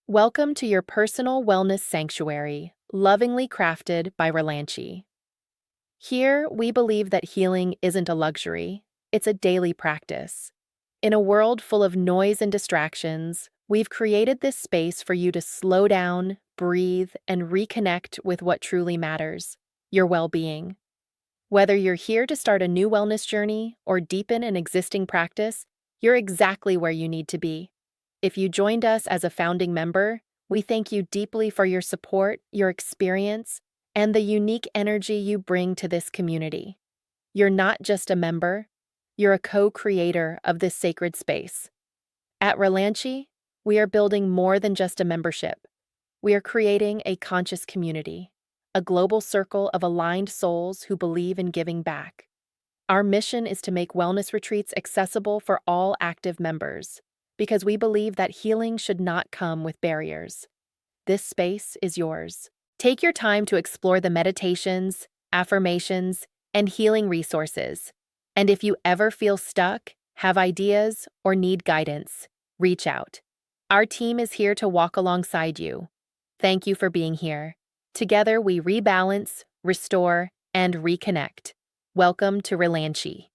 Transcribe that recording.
Welcome to your personal wellness sanctuary, lovingly crafted by Relanchi. Here, we believe that healing isn't a luxury, it's a daily practice. In a world full of noise and distractions, we've created this space for you to slow down, breathe, and reconnect with what truly matters: your well being. Whether you're here to start a new wellness journey or deepen an existing practice, you're exactly where you need to be. If you joined us as a founding member, we thank you deeply for your support, your experience, and the unique energy you bring to this community. You're not just a member, you're a co-creator of this sacred space. At Relanchi, we are building more than just a membership. We are creating a conscious community, a global circle of aligned souls who believe in giving back. Our mission is to make wellness retreats accessible for all active members, because we believe that healing should not come with barriers. This space is yours. Take your time to explore the meditations, affirmations, and healing resources. And if you ever feel stuck, have ideas, or need guidance, reach out. Our team is here to walk alongside you. Thank you for being here. Together we rebalance, restore, and reconnect. Welcome to Relanchi.